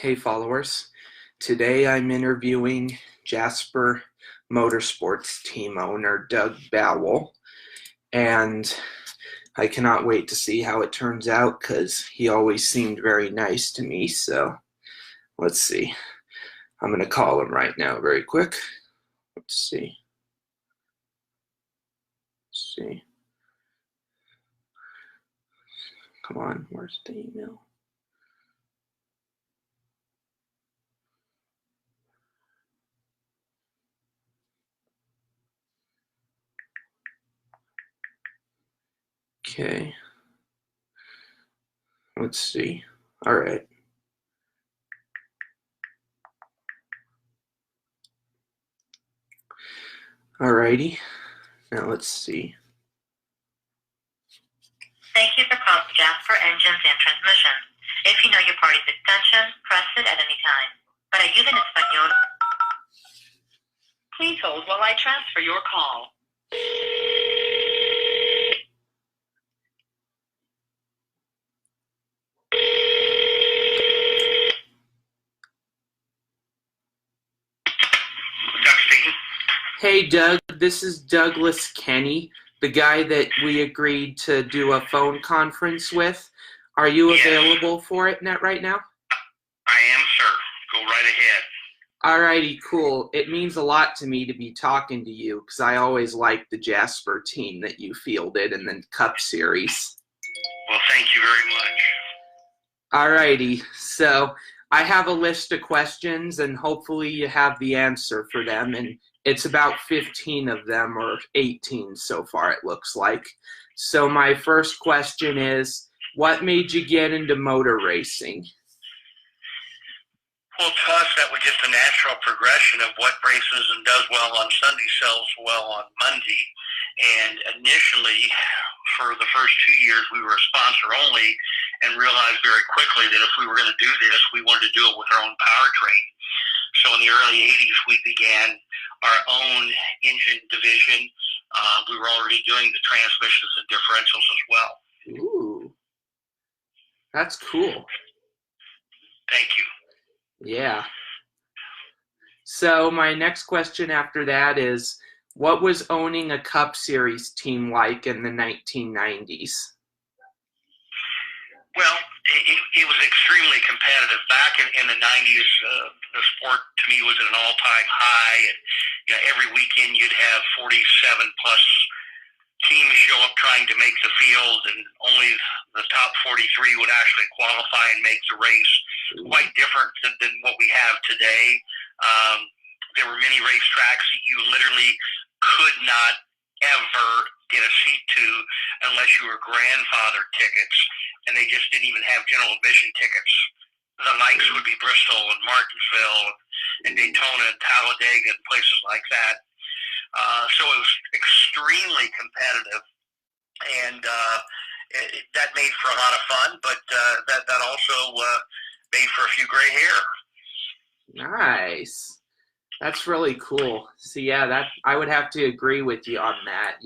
Hey followers, today I'm interviewing Jasper Motorsports team owner Doug Bawel, and I cannot wait to see how it turns out because he always seemed very nice to me. So let's see. I'm going to call him right now very quick. Let's see. Come on, where's the email? Okay. Let's see. All right. Alrighty. Now let's see. Thank you for calling Jasper Engines and Transmission. If you know your party's extension, press it at any time. Para ayuda en español, please hold while I transfer your call. Doug speaking. Hey Doug, this is Douglas Kenney, the guy that we agreed to do a phone conference with. Are you available for it right now? I am, sir. Go right ahead. Alrighty, cool. It means a lot to me to be talking to you because I always liked the Jasper team that you fielded in the Cup Series. Well, thank you very much. Alrighty, so I have a list of questions and hopefully you have the answer for them, and it's about 15 of them, or 18 so far it looks like. So my first question is, what made you get into motor racing? Well, to us, that was just a natural progression of what races and does well on Sunday sells well on Monday. And initially, for the first 2 years, we were a sponsor only and realized very quickly that if we were going to do this, we wanted to do it with our own powertrain. So in the early 80s, we began our own engine division. We were already doing the transmissions and differentials as well. Ooh, that's cool. Thank you. Yeah. So my next question after that is, what was owning a Cup Series team like in the 1990s? Well, it was extremely competitive. Back in the 90s, the sport to me was at an all-time high, and every weekend you'd have 47-plus teams show up trying to make the field, and only the top 43 would actually qualify and make the race. Quite different than what we have today. There were many racetracks that you literally could not ever get a seat to unless you were grandfather tickets, and they just didn't even have general admission tickets. The likes would be Bristol and Martinsville and Daytona and Talladega and places like that. So it was extremely competitive, and that made for a lot of fun, but that also made for a few gray hair. Nice. That's really cool. So yeah, I would have to agree with you on that.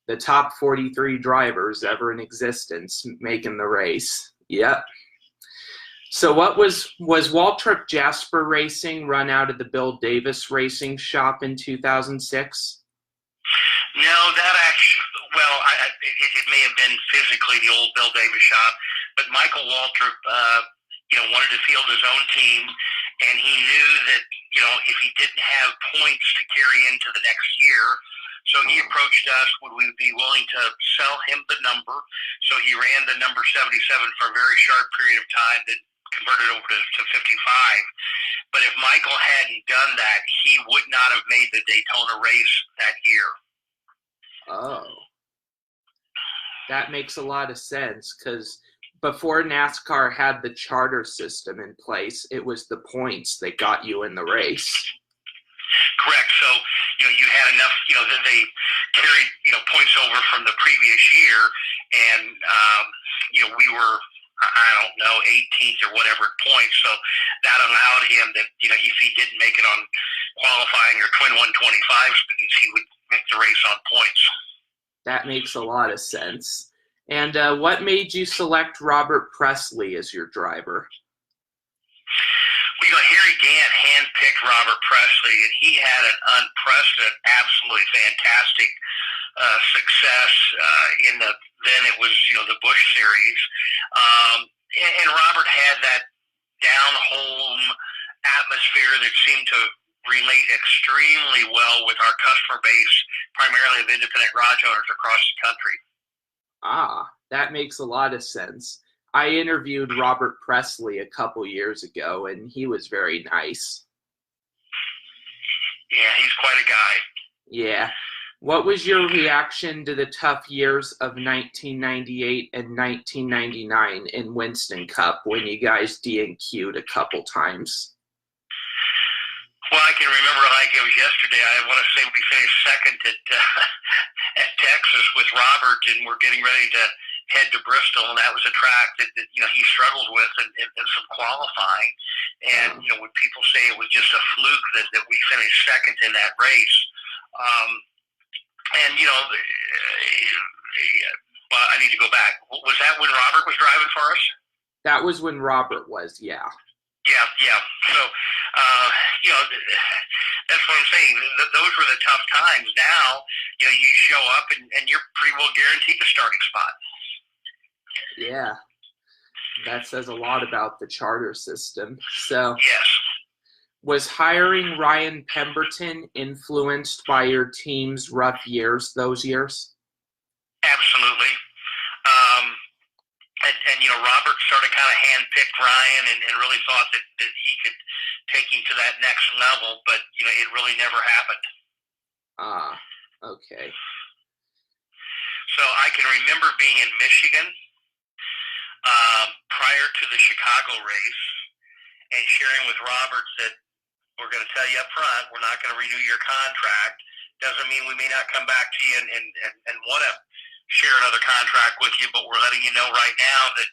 The top 43 drivers ever in existence making the race. Yep. So what was Waltrip Jasper Racing run out of the Bill Davis Racing shop in 2006? No, that actually, well, it may have been physically the old Bill Davis shop, but Michael Waltrip, wanted to field his own team, and he knew that, if he didn't have points to carry into the next year, so he approached us, would we be willing to sell him the number? So he ran the number 77 for a very short period of time, then converted over to 55. But if Michael hadn't done that, he would not have made the Daytona race that year. Oh. That makes a lot of sense, because before NASCAR had the charter system in place, it was the points that got you in the race. Correct. So, you had enough, that they carried, points over from the previous year, and, we were, I don't know, 18th or whatever points. So that allowed him that, if he didn't make it on qualifying or twin 125 speeds, he would make the race on points. That makes a lot of sense. And what made you select Robert Presley as your driver? Robert Presley, and he had an unprecedented, absolutely fantastic success in the then it was the Bush series, and Robert had that down home atmosphere that seemed to relate extremely well with our customer base, primarily of independent garage owners across the country. Ah, that makes a lot of sense. I interviewed Robert Presley a couple years ago, and he was very nice. Yeah, he's quite a guy. Yeah. What was your reaction to the tough years of 1998 and 1999 in Winston Cup when you guys DNQ'd a couple times? Well, I can remember like it was yesterday. I want to say we finished second at Texas with Robert, and we're getting ready to head to Bristol, and that was a track that he struggled with in some qualifying. And when people say it was just a fluke that we finished second in that race, and well, I need to go back. Was that when Robert was driving for us? That was when Robert was, yeah. Yeah. So, that's what I'm saying. Those were the tough times. Now, you show up and you're pretty well guaranteed a starting spot. Yeah. That says a lot about the charter system. So, yes. Was hiring Ryan Pemberton influenced by your team's rough years those years? Absolutely. And Robert sort of kind of handpicked Ryan and really thought that he could take him to that next level, but, it really never happened. Ah, okay. So I can remember being in Michigan prior to the Chicago race and sharing with Robert that we're going to tell you up front, we're not going to renew your contract. Doesn't mean we may not come back to you and want to share another contract with you, but we're letting you know right now that,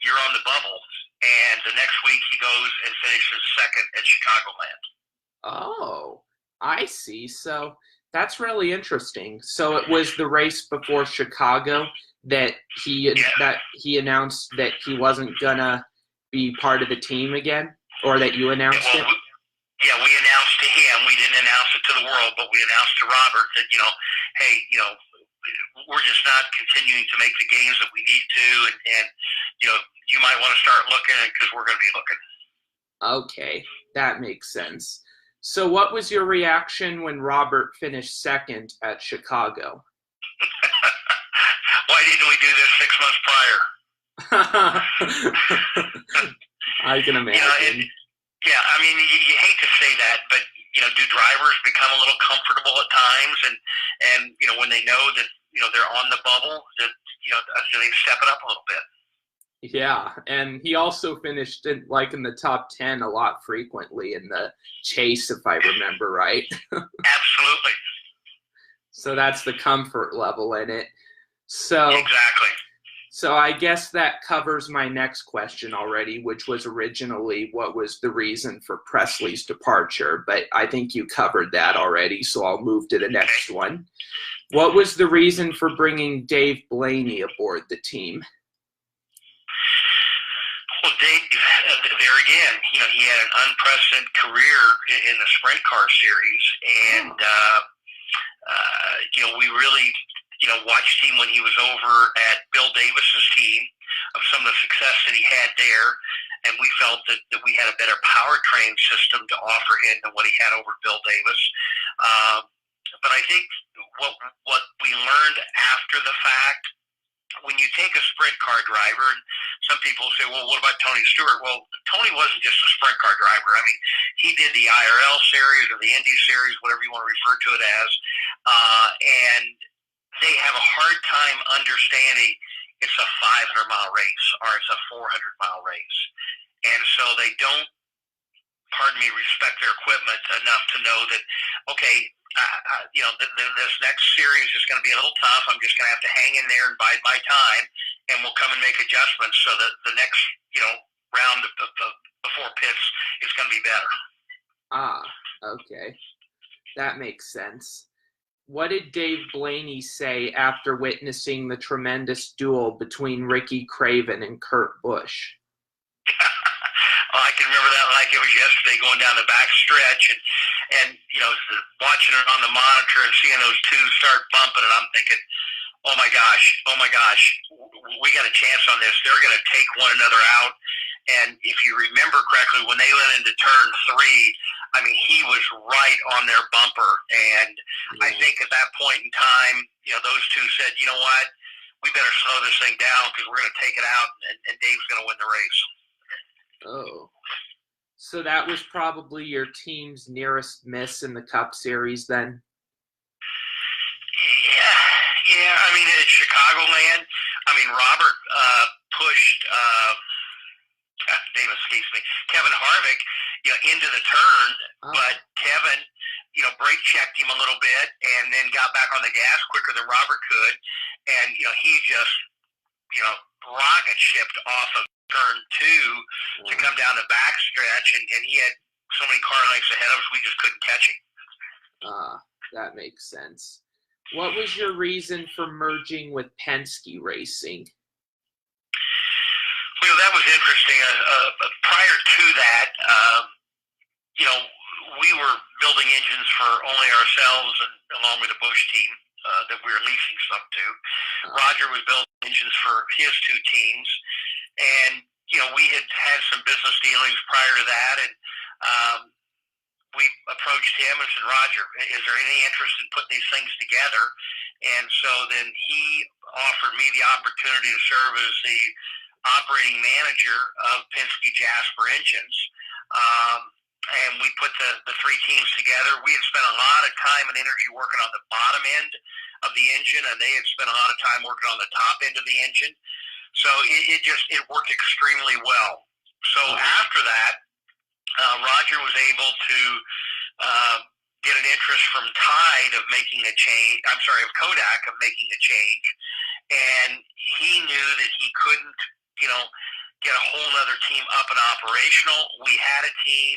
you're on the bubble. And the next week he goes and finishes second at Chicagoland. Oh, I see. So that's really interesting. So it was the race before Chicago that he announced that he wasn't gonna be part of the team again, or that you announced it? Yeah, we announced to him. We didn't announce it to the world, but we announced to Robert that, hey, we're just not continuing to make the games that we need to, and you might want to start looking because we're going to be looking. Okay, that makes sense. So what was your reaction when Robert finished second at Chicago? Why didn't we do this 6 months prior? I can imagine. Yeah, I mean, you hate to say that, but, do drivers become a little comfortable at times? And when they know that, they're on the bubble, that, they step it up a little bit. Yeah, and he also finished in the top 10 a lot frequently in the chase, if I remember right. Absolutely. So that's the comfort level in it. So exactly. So I guess that covers my next question already, which was originally what was the reason for Presley's departure, but I think you covered that already, so I'll move to the next one. What was the reason for bringing Dave Blaney aboard the team? Well, Dave, there again, he had an unprecedented career in the sprint car series, and we really, watched him when he was over at Bill Davis's team of some of the success that he had there, and we felt that we had a better powertrain system to offer him than what he had over Bill Davis. But I think what we learned after the fact, when you take a sprint car driver, and some people say, well, what about Tony Stewart? Well, Tony wasn't just a sprint car driver. I mean, he did the IRL series or the Indy series, whatever you want to refer to it as, and they have a hard time understanding it's a 500-mile race or it's a 400-mile race. And so they don't, respect their equipment enough to know that, okay, this next series is going to be a little tough. I'm just going to have to hang in there and bide my time, and we'll come and make adjustments so that the next, round before pits is going to be better. Ah, okay. That makes sense. What did Dave Blaney say after witnessing the tremendous duel between Ricky Craven and Kurt Busch? Oh, I can remember that like it was yesterday, going down the back stretch and watching it on the monitor and seeing those two start bumping, and I'm thinking, oh my gosh, we got a chance on this. They're going to take one another out. And if you remember correctly, when they went into turn 3, I mean, he was right on their bumper. And I think at that point in time, those two said, you know what, we better slow this thing down because we're going to take it out, and Dave's going to win the race. Oh. So that was probably your team's nearest miss in the Cup Series then? Yeah. I mean, it's Chicagoland. I mean, Robert pushed name escapes me, Kevin Harvick, into the turn, but Kevin, brake checked him a little bit and then got back on the gas quicker than Robert could, and he just rocket shipped off of turn 2 to come down the back stretch, and he had so many car lengths ahead of us, we just couldn't catch him. That makes sense. What was your reason for merging with Penske Racing? Well, that was interesting. Prior to that, we were building engines for only ourselves and along with the Busch team that we were leasing some to. Roger was building engines for his 2 teams, and we had some business dealings prior to that, and we approached him and said, Roger, is there any interest in putting these things together? And so then he offered me the opportunity to serve as the operating manager of Penske Jasper Engines. And we put the 3 teams together. We had spent a lot of time and energy working on the bottom end of the engine, and they had spent a lot of time working on the top end of the engine. So it worked extremely well. So after that, Roger was able to get an interest from Tide of making a change. I'm sorry, of Kodak of making a change, and he knew that he couldn't, get a whole other team up and operational. We had a team.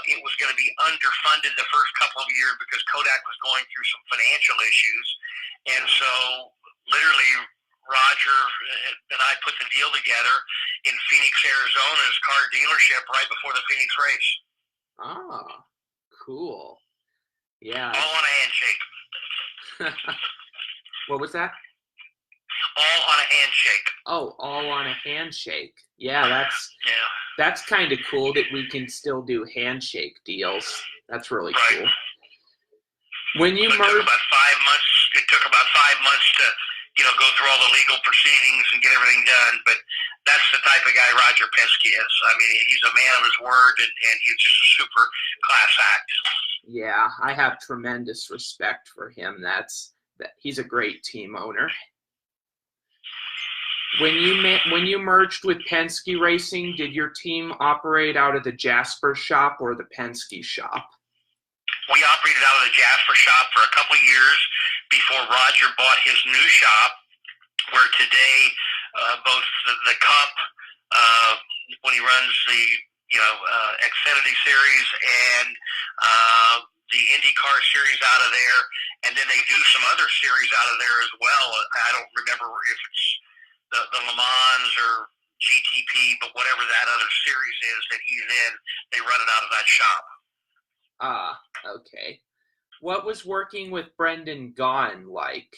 It was going to be underfunded the first couple of years because Kodak was going through some financial issues, and so literally Roger and I put the deal together in Phoenix, Arizona's car dealership right before the Phoenix race. Cool. Yeah. All on a handshake. What was that? All on a handshake. Oh, all on a handshake. Yeah, that's kind of cool that we can still do handshake deals. That's really cool. When you merged, it took about 5 months to go through all the legal proceedings and get everything done. But that's the type of guy Roger Penske is. I mean, he's a man of his word, and he's just a super class act. Yeah, I have tremendous respect for him. He's a great team owner. When you merged with Penske Racing, did your team operate out of the Jasper shop or the Penske shop? We operated out of the Jasper shop for a couple of years before Roger bought his new shop, where today both the Cup, when he runs the Xfinity Series, and the IndyCar Series out of there, and then they do some other series out of there as well. I don't remember if it's the Le Mans or GTP, but whatever that other series is that he's in, they run it out of that shop. Okay. What was working with Brendan Gaughan like?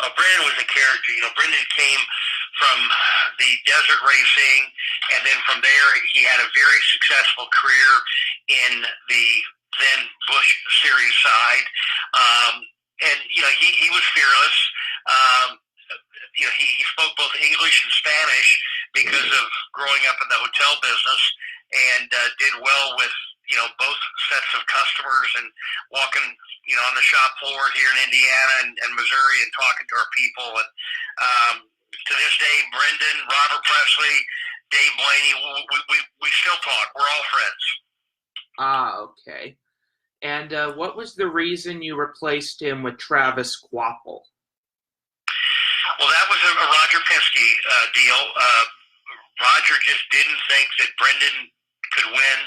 Brendan was a character. Brendan came from the desert racing, and then from there he had a very successful career in the then Busch Series side. And he was fearless. He spoke both English and Spanish because of growing up in the hotel business, and did well with both sets of customers and walking on the shop floor here in Indiana and Missouri and talking to our people. And to this day, Brendan, Robert Presley, Dave Blaney, we still talk. We're all friends. Okay. And what was the reason you replaced him with Travis Kvapil? Well, that was a Roger Penske deal. Roger just didn't think that Brendan could win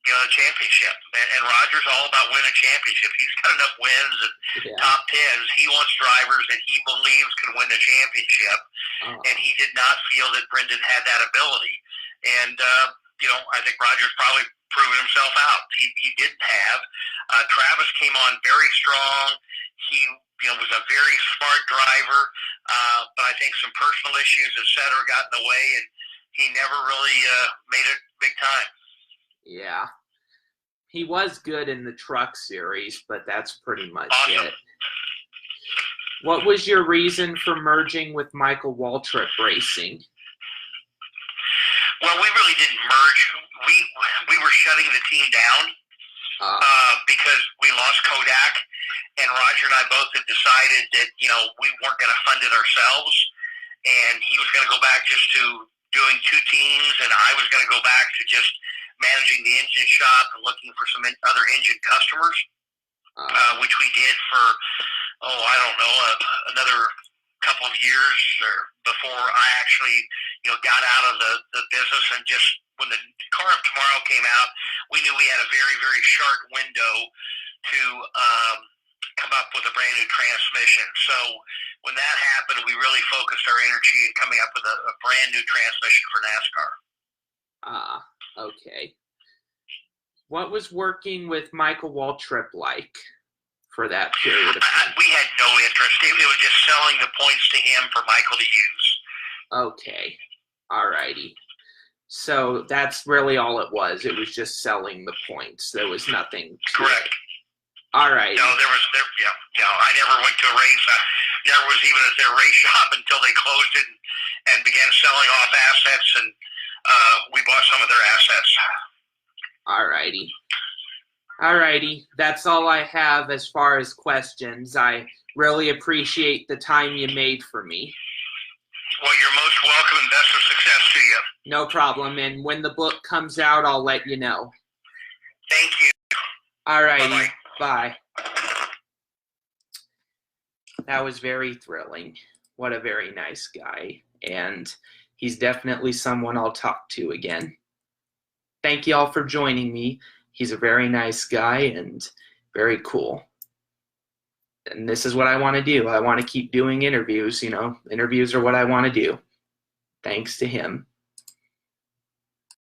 a championship. And Roger's all about winning championships. He's got enough wins and top tens. He wants drivers that he believes can win the championship. and he did not feel that Brendan had that ability. And I think Roger's probably proven himself out. He didn't have. Travis came on very strong. He was a very smart driver, but I think some personal issues, et cetera, got in the way, and he never really made it big time. Yeah. He was good in the truck series, but that's pretty much it. What was your reason for merging with Michael Waltrip Racing? Well, we really didn't merge. We were shutting the team down because we lost Kodak, and Roger and I both had decided that we weren't going to fund it ourselves, and he was going to go back just to doing two teams, and I was going to go back to just managing the engine shop and looking for some other engine customers, which we did for another couple of years before I actually got out of the business. And just when the Car of Tomorrow came out, we knew we had a very, very short window to come up with a brand new transmission. So when that happened, we really focused our energy in coming up with a brand new transmission for NASCAR. Okay. What was working with Michael Waltrip like for that period of time? We had no interest. It was just selling the points to him for Michael to use. Okay. Alrighty. So that's really all it was. It was just selling the points. There was nothing to Correct. it. Alrighty. No, I never went to a race. I never was even at their race shop until they closed it and began selling off assets, and we bought some of their assets. Alrighty. That's all I have as far as questions. I really appreciate the time you made for me. Well, you're most welcome, and best of success to you. No problem. And when the book comes out, I'll let you know. Thank you. Alrighty. Bye. That was very thrilling. What a very nice guy. And he's definitely someone I'll talk to again. Thank you all for joining me. He's a very nice guy and very cool. And this is what I want to do. I want to keep doing interviews. Interviews are what I want to do. Thanks to him.